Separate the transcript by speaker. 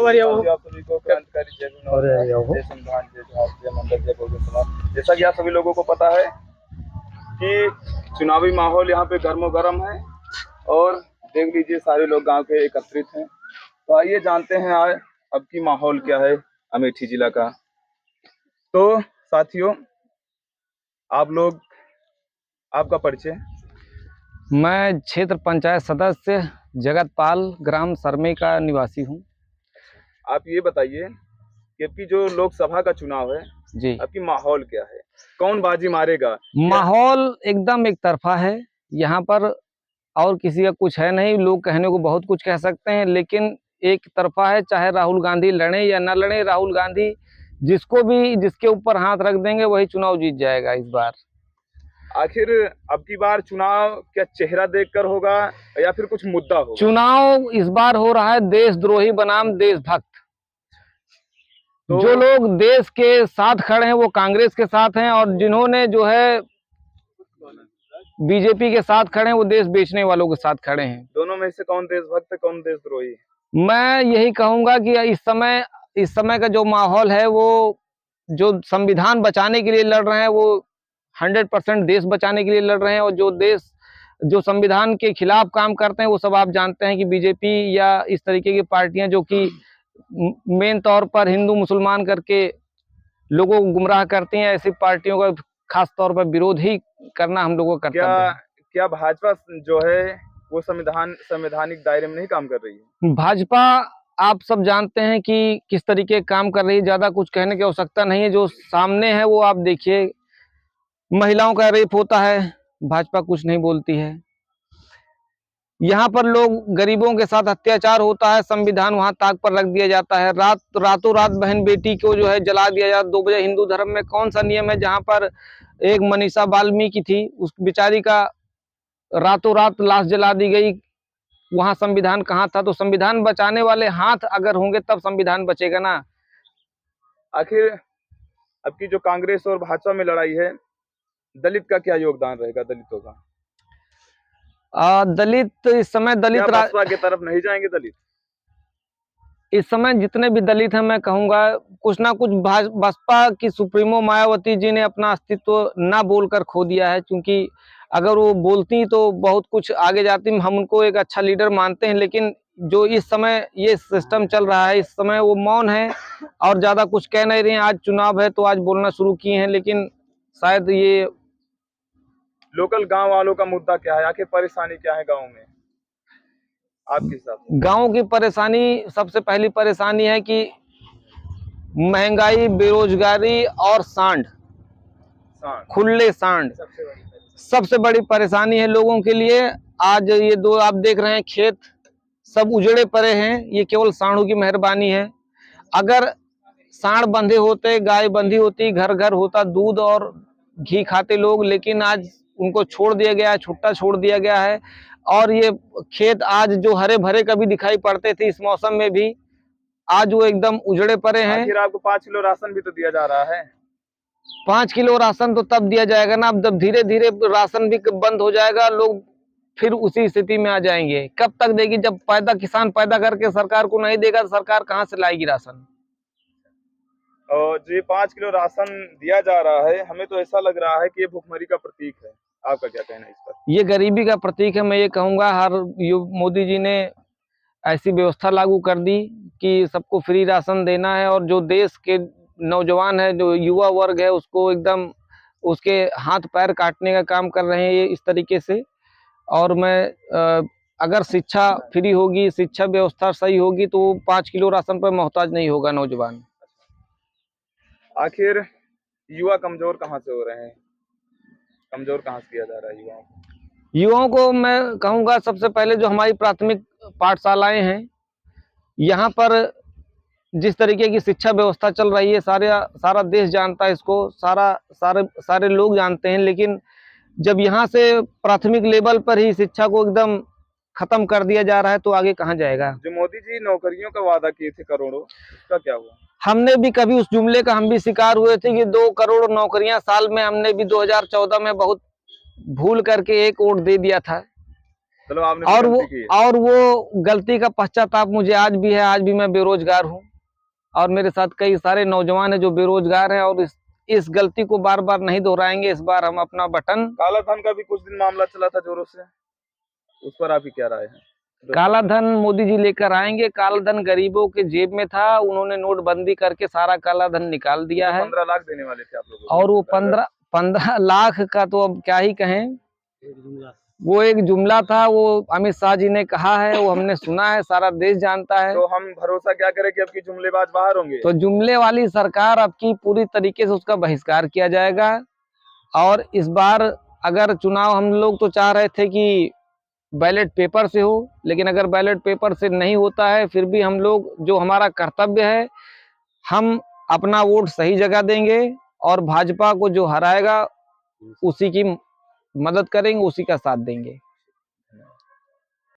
Speaker 1: आप सभी को क्रांतिकारी जय भीम, जय संविधान, जय जोहार, जय मंदिर, जय बहुजन समाज। जैसा कि आप सभी लोगों को पता है कि चुनावी माहौल यहाँ पे गर्मो गर्म है और देख लीजिए सारे लोग गांव के एकत्रित हैं। तो आइए जानते हैं आज अब की माहौल क्या है अमेठी जिला का। तो साथियों, आप लोग, आपका परिचय।
Speaker 2: मैं क्षेत्र पंचायत सदस्य जगतपाल ग्राम सरमे का निवासी हूँ।
Speaker 1: आप ये बताइए कि आपकी जो लोकसभा का चुनाव है
Speaker 2: जी,
Speaker 1: आपकी माहौल क्या है, कौन बाजी मारेगा?
Speaker 2: माहौल एकदम एक तरफा है यहाँ पर, और किसी का कुछ है नहीं। लोग कहने को बहुत कुछ कह सकते हैं, लेकिन एक तरफा है। चाहे राहुल गांधी लड़े या न लड़े, राहुल गांधी जिसको भी, जिसके ऊपर हाथ रख देंगे वही चुनाव जीत जाएगा इस बार।
Speaker 1: आखिर अब की बार चुनाव क्या चेहरा देखकर होगा या फिर कुछ मुद्दा होगा?
Speaker 2: चुनाव इस बार हो रहा है देशद्रोही बनाम देशभक्त।
Speaker 1: तो
Speaker 2: जो लोग देश के साथ खड़े हैं वो कांग्रेस के साथ हैं, और जिन्होंने जो है बीजेपी के साथ खड़े हैं वो देश बेचने वालों के साथ खड़े हैं।
Speaker 1: दोनों में से कौन देशभक्त है, कौन देशद्रोही?
Speaker 2: मैं यही कहूंगा कि इस समय का जो माहौल है, वो जो संविधान बचाने के लिए लड़ रहे हैं वो 100% देश बचाने के लिए लड़ रहे हैं, और जो संविधान के खिलाफ काम करते हैं वो सब आप जानते हैं कि बीजेपी या इस तरीके की पार्टियां जो कि मेन तौर पर हिंदू मुसलमान करके लोगों को गुमराह करती हैं, ऐसी पार्टियों का खास तौर पर विरोध ही करना हम लोगों का कर्तव्य है।
Speaker 1: क्या भाजपा जो है वो संवैधानिक दायरे में नहीं काम कर रही है?
Speaker 2: भाजपा आप सब जानते हैं कि किस तरीके काम कर रही है, ज्यादा कुछ कहने की आवश्यकता नहीं है। जो सामने है वो आप देखिए, महिलाओं का रेप होता है, भाजपा कुछ नहीं बोलती है। यहाँ पर लोग गरीबों के साथ अत्याचार होता है, संविधान वहां ताक पर रख दिया जाता है। रातों रात बहन बेटी को जो है जला दिया जाता 2 बजे। हिंदू धर्म में कौन सा नियम है जहां पर एक मनीषा वाल्मीकि थी, उस बेचारी का रातों रात लाश जला दी गई? वहां संविधान कहाँ था? तो संविधान बचाने वाले हाथ अगर होंगे तब संविधान बचेगा ना।
Speaker 1: आखिर अब की जो कांग्रेस और भाजपा में लड़ाई है, दलित का क्या योगदान रहेगा, दलितों का?
Speaker 2: दलित इस समय
Speaker 1: भाजपा की तरफ नहीं जाएंगे दलित?
Speaker 2: इस समय जितने भी दलित हैं, मैं कहूंगा कुछ ना कुछ बसपा की सुप्रीमो मायावती जी ने अपना अस्तित्व ना बोलकर खो दिया है, क्योंकि अगर वो बोलती तो बहुत कुछ आगे जाती। हम उनको एक अच्छा लीडर मानते हैं, लेकिन जो इस समय ये सिस्टम चल रहा है, इस समय वो मौन है और ज्यादा कुछ कह नहीं रहे हैं। आज चुनाव है तो आज बोलना शुरू किए हैं, लेकिन शायद ये
Speaker 1: लोकल गांव वालों का मुद्दा क्या है, आखिर परेशानी क्या है गांव में आपके हिसाब से?
Speaker 2: गाँव की परेशानी, सबसे पहली परेशानी है कि महंगाई, बेरोजगारी और सांड, खुले सांड सबसे बड़ी परेशानी है लोगों के लिए। आज ये दो आप देख रहे हैं, खेत सब उजड़े पड़े हैं, ये केवल सांडों की मेहरबानी है। अगर सांड बंधे होते, गाय बंधी होती, घर घर होता दूध और घी खाते लोग, लेकिन आज उनको छोड़ दिया गया है, छुट्टा छोड़ दिया गया है। और ये खेत आज जो हरे भरे कभी दिखाई पड़ते थे इस मौसम में भी, आज वो एकदम उजड़े पड़े हैं।
Speaker 1: आखिर आपको 5 किलो राशन भी तो दिया जा रहा है।
Speaker 2: 5 किलो राशन तो तब दिया जाएगा ना, अब जब धीरे धीरे राशन भी बंद हो जाएगा, लोग फिर उसी स्थिति में आ जाएंगे। कब तक देगी? जब किसान पैदा करके सरकार को नहीं देगा तो सरकार कहाँ से लाएगी राशन?
Speaker 1: और जो 5 किलो राशन दिया जा रहा है, हमें तो ऐसा लग रहा है कि ये भुखमरी का प्रतीक है। आपका क्या कहना है इस पर?
Speaker 2: ये गरीबी का प्रतीक है। मैं ये कहूंगा, मोदी जी ने ऐसी व्यवस्था लागू कर दी कि सबको फ्री राशन देना है, और जो देश के नौजवान है, जो युवा वर्ग है, उसको एकदम उसके हाथ पैर काटने का काम कर रहे हैं ये इस तरीके से। और मैं अगर शिक्षा फ्री होगी, शिक्षा व्यवस्था सही होगी, तो 5 किलो राशन पर मोहताज नहीं होगा नौजवान।
Speaker 1: आखिर युवा कमजोर कहाँ से हो रहे हैं, कमजोर कहाँ से किया जा रहा है युवाओं को?
Speaker 2: युवाओं को मैं कहूँगा सबसे पहले जो हमारी प्राथमिक पाठशालाएं हैं, यहाँ पर जिस तरीके की शिक्षा व्यवस्था चल रही है, सारा देश जानता है इसको, सारे लोग जानते हैं। लेकिन जब यहाँ से प्राथमिक लेवल पर ही शिक्षा को एकदम खत्म कर दिया जा रहा है तो आगे कहाँ जाएगा?
Speaker 1: जो मोदी जी नौकरियों का वादा किए थे करोड़ों, उसका क्या हुआ?
Speaker 2: हमने भी कभी उस जुमले का हम भी शिकार हुए थे कि 2 करोड़ नौकरियां साल में। हमने भी 2014 में बहुत भूल करके 1 वोट दे दिया था।
Speaker 1: चलो आपने भी गलती की है।
Speaker 2: और वो गलती का पश्चाताप मुझे आज भी है। आज भी मैं बेरोजगार हूँ और मेरे साथ कई सारे नौजवान हैं जो बेरोजगार हैं और इस गलती को बार बार नहीं दोहराएंगे। इस बार हम अपना बटन
Speaker 1: काला धन का भी कुछ दिन मामला चला था जोरों से, उस पर आपकी क्या राय है?
Speaker 2: काला धन मोदी जी लेकर आएंगे। काला धन गरीबों के जेब में था, उन्होंने नोटबंदी करके सारा काला धन निकाल दिया है।
Speaker 1: 15 लाख देने वाले थे आप लोगों को,
Speaker 2: और वो 15 लाख का तो अब क्या ही कहें, वो एक जुमला था। वो अमित शाह जी ने कहा है, वो हमने सुना है, सारा देश जानता है।
Speaker 1: तो हम भरोसा क्या करें कि अब की जुमलेबाज बाहर होंगे?
Speaker 2: तो जुमले वाली सरकार अब की पूरी तरीके से उसका बहिष्कार किया जाएगा। और इस बार अगर चुनाव, हम लोग तो चाह रहे थे कि बैलेट पेपर से हो, लेकिन अगर बैलेट पेपर से नहीं होता है फिर भी हम लोग, जो हमारा कर्तव्य है, हम अपना वोट सही जगह देंगे और भाजपा को जो हराएगा उसी की मदद करेंगे, उसी का साथ देंगे।